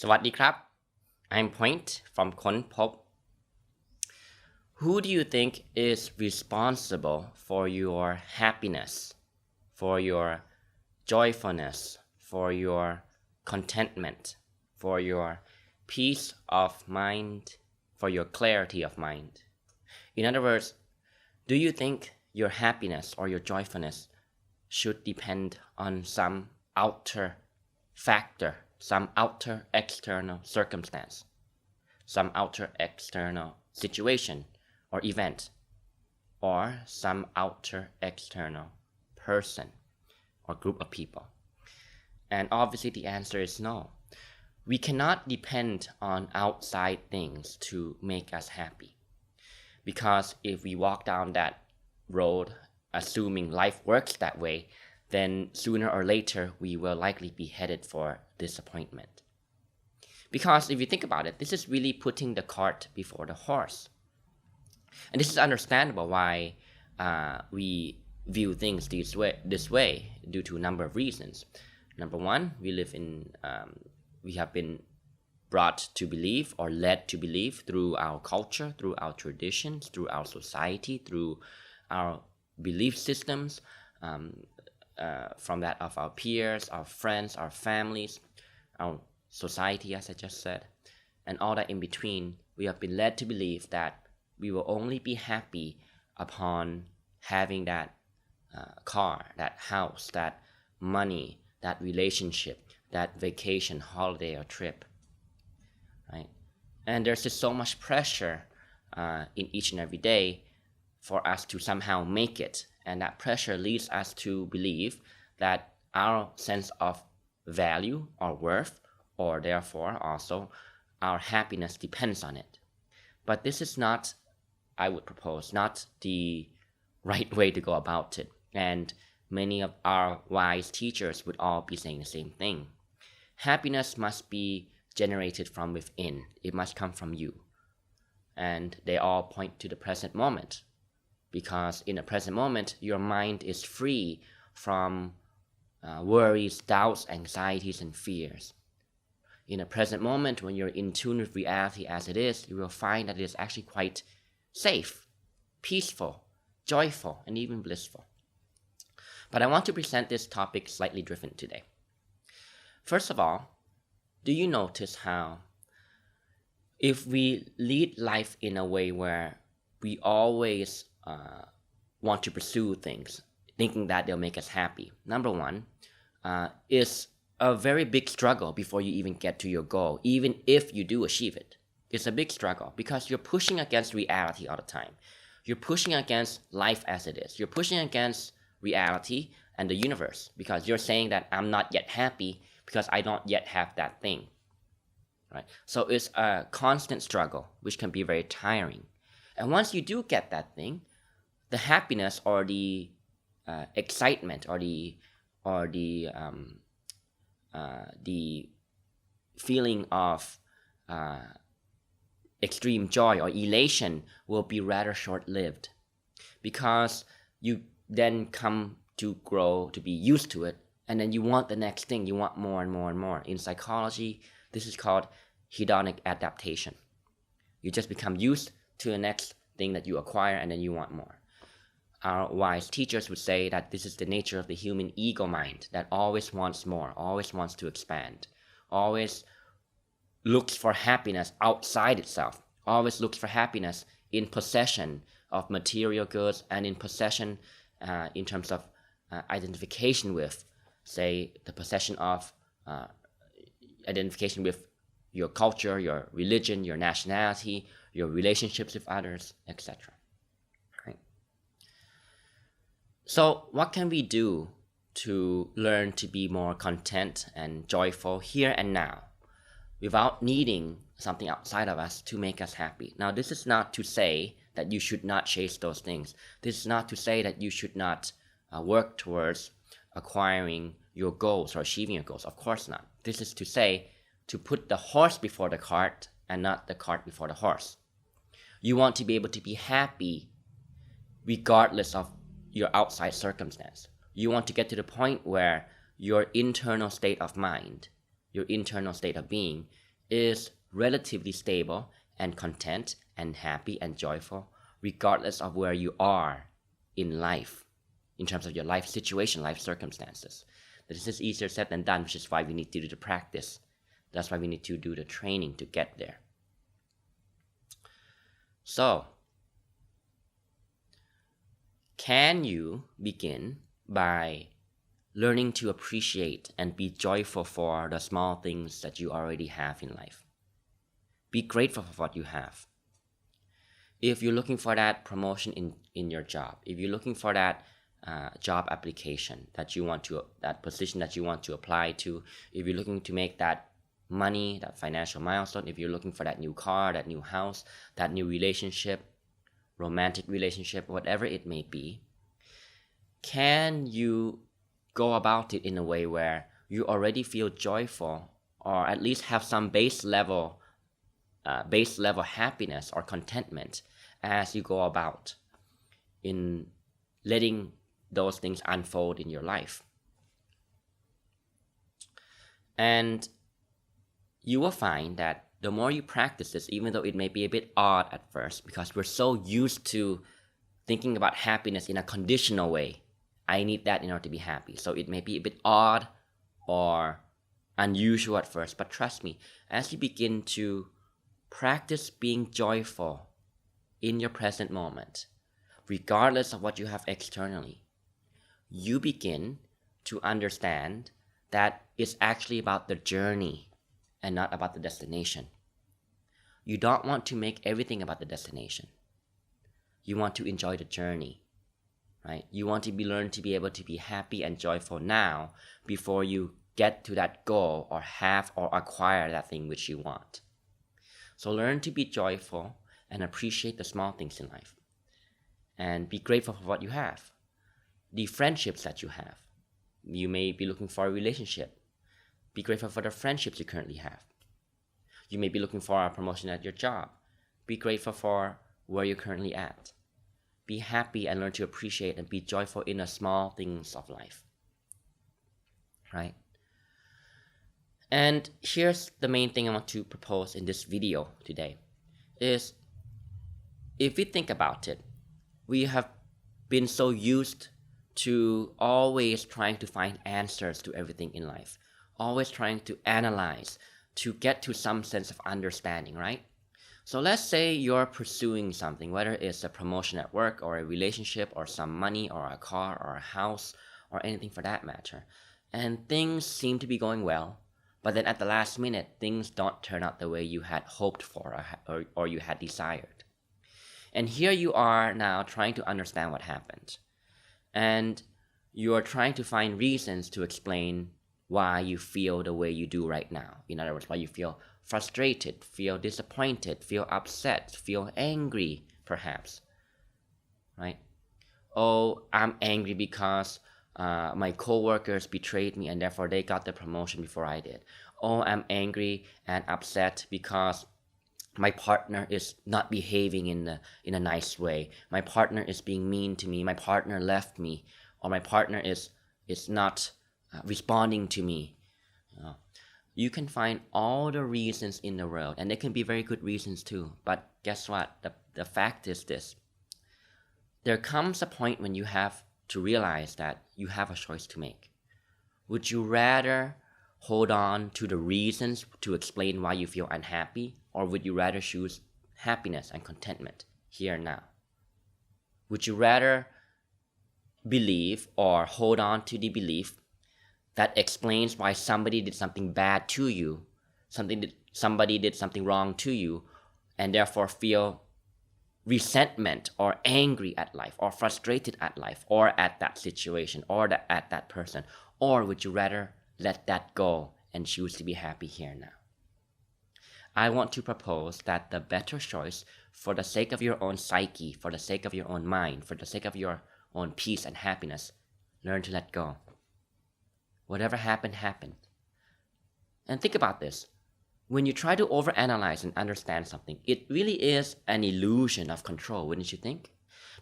สวัสดีครับ I'm Point from ค้นพบ Who do you think is responsible for your happiness, for your joyfulness, for your contentment, for your peace of mind, for your clarity of mind? In other words, do you think your happiness or your joyfulness should depend on some outer factor, some outer external circumstance, some outer external situation or event, or some outer external person or group of people? And obviously the answer is no. We cannot depend on outside things to make us happy. Because if we walk down that road assuming life works that way, then sooner or later we will likely be headed for disappointment. Because if you think about it, this is really putting the cart before the horse. And this is understandable why we view things this way due to a number of reasons. Number one, we have been brought to believe or led to believe through our culture, through our traditions, through our society, through our belief systems, from that of our peers, our friends, our families, our society, as I just said, and all that in between. We have been led to believe that we will only be happy upon having that car, that house, that money, that relationship, that vacation, holiday, or trip, right? And there's just so much pressure in each and every day for us to somehow make it. And that pressure leads us to believe that our sense of value or worth, or therefore also our happiness, depends on it. But this is not, I would propose, not the right way to go about it. And many of our wise teachers would all be saying the same thing. Happiness must be generated from within. It must come from you. And they all point to the present moment. Because in the present moment, your mind is free from worries, doubts, anxieties, and fears. In the present moment, when you're in tune with reality as it is, you will find that it is actually quite safe, peaceful, joyful, and even blissful. But I want to present this topic slightly different today. First of all, do you notice how if we lead life in a way where we always want to pursue things, thinking that they'll make us happy, number one, is a very big struggle before you even get to your goal, even if you do achieve it. It's a big struggle because you're pushing against reality all the time. You're pushing against life as it is. You're pushing against reality and the universe because you're saying that I'm not yet happy because I don't yet have that thing, right? So it's a constant struggle, which can be very tiring. And once you do get that thing, the happiness or the excitement or the feeling of extreme joy or elation will be rather short-lived, because you then come to grow to be used to it, and then you want the next thing. You want more and more and more. In psychology, this is called hedonic adaptation. You just become used to the next thing that you acquire, and then you want more. Our wise teachers would say that this is the nature of the human ego mind, that always wants more, always wants to expand, always looks for happiness outside itself, always looks for happiness in possession of material goods and in possession in terms of identification with, say, the possession of identification with your culture, your religion, your nationality, your relationships with others, etc. Right? So what can we do to learn to be more content and joyful here and now without needing something outside of us to make us happy? Now, this is not to say that you should not chase those things. This is not to say that you should not work towards acquiring your goals or achieving your goals. Of course not. This is to say to put the horse before the cart and not the cart before the horse. You want to be able to be happy regardless of your outside circumstance. You want to get to the point where your internal state of mind, your internal state of being, is relatively stable and content and happy and joyful, regardless of where you are in life, in terms of your life situation, life circumstances. This is easier said than done, which is why we need to do the practice. That's why we need to do the training to get there. So, can you begin by learning to appreciate and be joyful for the small things that you already have in life? Be grateful for what you have. If you're looking for that promotion in your job, if you're looking for that job application that position that you want to apply to, if you're looking to make that money, that financial milestone, if you're looking for that new car, that new house, that new relationship, romantic relationship, whatever it may be, can you go about it in a way where you already feel joyful, or at least have some base level happiness or contentment as you go about in letting those things unfold in your life? And you will find that the more you practice this, even though it may be a bit odd at first, because we're so used to thinking about happiness in a conditional way. I need that in order to be happy. So it may be a bit odd or unusual at first, but trust me, as you begin to practice being joyful in your present moment, regardless of what you have externally, you begin to understand that it's actually about the journey and not about the destination. You don't want to make everything about the destination. You want to enjoy the journey, right? You want to learn to be able to be happy and joyful now before you get to that goal or have or acquire that thing which you want. So learn to be joyful and appreciate the small things in life. And be grateful for what you have. The friendships that you have. You may be looking for a relationship. Be grateful for the friendships you currently have. You may be looking for a promotion at your job. Be grateful for where you're currently at. Be happy and learn to appreciate and be joyful in the small things of life. Right? And here's the main thing I want to propose in this video today is, if we think about it, we have been so used to always trying to find answers to everything in life, always trying to analyze, to get to some sense of understanding, right? So let's say you're pursuing something, whether it's a promotion at work or a relationship or some money or a car or a house or anything for that matter, and things seem to be going well, but then at the last minute, things don't turn out the way you had hoped for or you had desired. And here you are now trying to understand what happened. And you are trying to find reasons to explain why you feel the way you do right now. In other words, why you feel frustrated, feel disappointed, feel upset, feel angry, perhaps. Right? Oh, I'm angry because my coworkers betrayed me and therefore they got the promotion before I did. Oh, I'm angry and upset because my partner is not behaving in a nice way. My partner is being mean to me. My partner left me, or my partner is not responding to me. You can find all the reasons in the world, and they can be very good reasons too. But guess what? The fact is this: there comes a point when you have to realize that you have a choice to make. Would you rather hold on to the reasons to explain why you feel unhappy, or would you rather choose happiness and contentment here and now? Would you rather believe or hold on to the belief that explains why somebody did something bad to you, somebody did something wrong to you, and therefore feel resentment or angry at life or frustrated at life or at that situation or at that person? Or would you rather let that go and choose to be happy here and now? I want to propose that the better choice, for the sake of your own psyche, for the sake of your own mind, for the sake of your own peace and happiness, learn to let go. Whatever happened, happened. And think about this. When you try to overanalyze and understand something, it really is an illusion of control, wouldn't you think?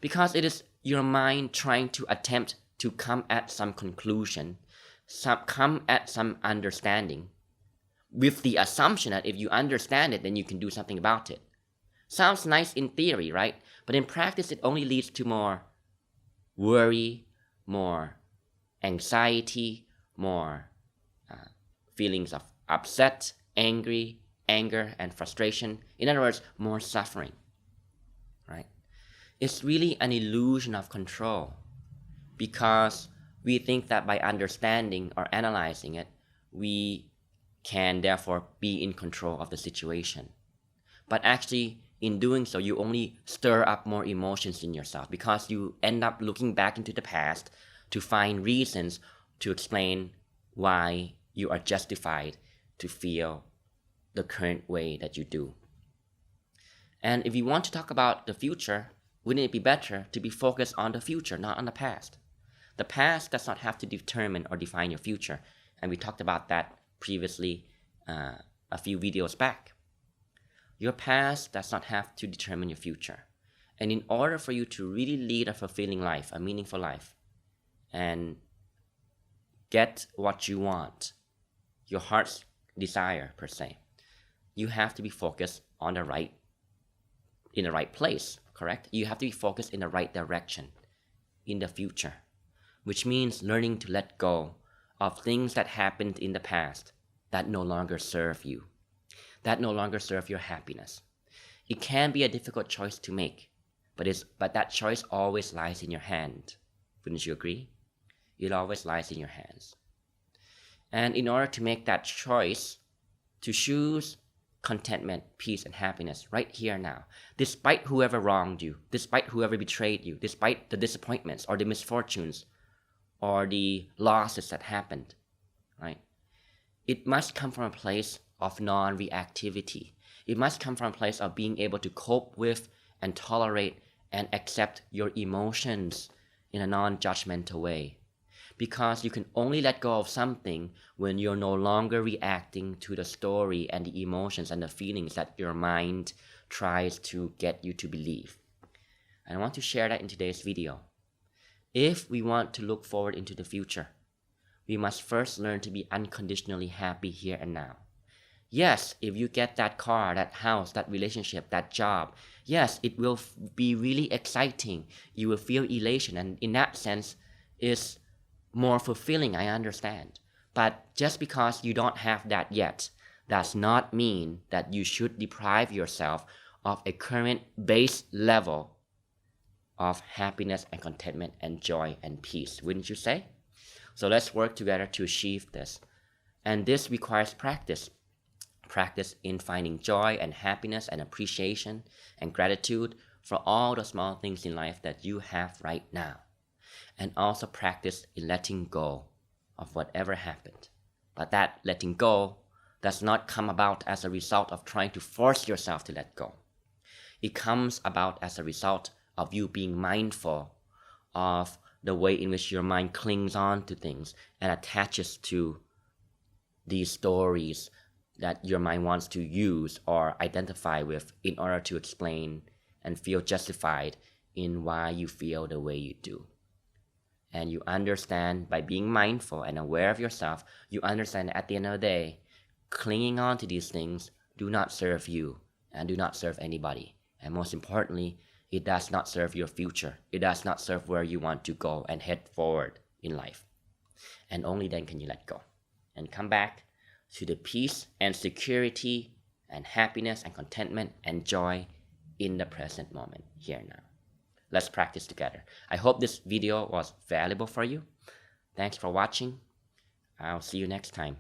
Because it is your mind trying to attempt to come at some conclusion, come at some understanding, with the assumption that if you understand it, then you can do something about it. Sounds nice in theory, right? But in practice, it only leads to more worry, more anxiety, more feelings of upset, anger, and frustration. In other words, more suffering, right? It's really an illusion of control because we think that by understanding or analyzing it, we can therefore be in control of the situation. But actually, in doing so, you only stir up more emotions in yourself because you end up looking back into the past to find reasons to explain why you are justified to feel the current way that you do. And if you want to talk about the future, wouldn't it be better to be focused on the future, not on the past? The past does not have to determine or define your future. And we talked about that previously a few videos back. Your past does not have to determine your future. And in order for you to really lead a fulfilling life, a meaningful life, and get what you want, your heart's desire per se, you have to be focused in the right place, correct? You have to be focused in the right direction, in the future, which means learning to let go of things that happened in the past that no longer serve you, that no longer serve your happiness. It can be a difficult choice to make, but that choice always lies in your hand. Wouldn't you agree? It always lies in your hands. And in order to make that choice, to choose contentment, peace, and happiness right here now, despite whoever wronged you, despite whoever betrayed you, despite the disappointments or the misfortunes or the losses that happened, right? It must come from a place of non-reactivity. It must come from a place of being able to cope with and tolerate and accept your emotions in a non-judgmental way. Because you can only let go of something when you're no longer reacting to the story and the emotions and the feelings that your mind tries to get you to believe. And I want to share that in today's video. If we want to look forward into the future, we must first learn to be unconditionally happy here and now. Yes, if you get that car, that house, that relationship, that job, yes, it will be really exciting. You will feel elation, and in that sense, it's more fulfilling, I understand. But just because you don't have that yet, does not mean that you should deprive yourself of a current base level of happiness and contentment and joy and peace, wouldn't you say? So let's work together to achieve this. And this requires practice. Practice in finding joy and happiness and appreciation and gratitude for all the small things in life that you have right now. And also practice in letting go of whatever happened. But that letting go does not come about as a result of trying to force yourself to let go. It comes about as a result of you being mindful of the way in which your mind clings on to things and attaches to these stories that your mind wants to use or identify with in order to explain and feel justified in why you feel the way you do. And you understand by being mindful and aware of yourself, you understand that at the end of the day, clinging on to these things do not serve you and do not serve anybody. And most importantly, it does not serve your future. It does not serve where you want to go and head forward in life. And only then can you let go and come back to the peace and security and happiness and contentment and joy in the present moment, here and now. Let's practice together. I hope this video was valuable for you. Thanks for watching. I'll see you next time.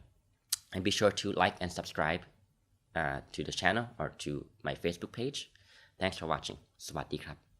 And be sure to like and subscribe to the channel or to my Facebook page. Thanks for watching. สวัสดีครับ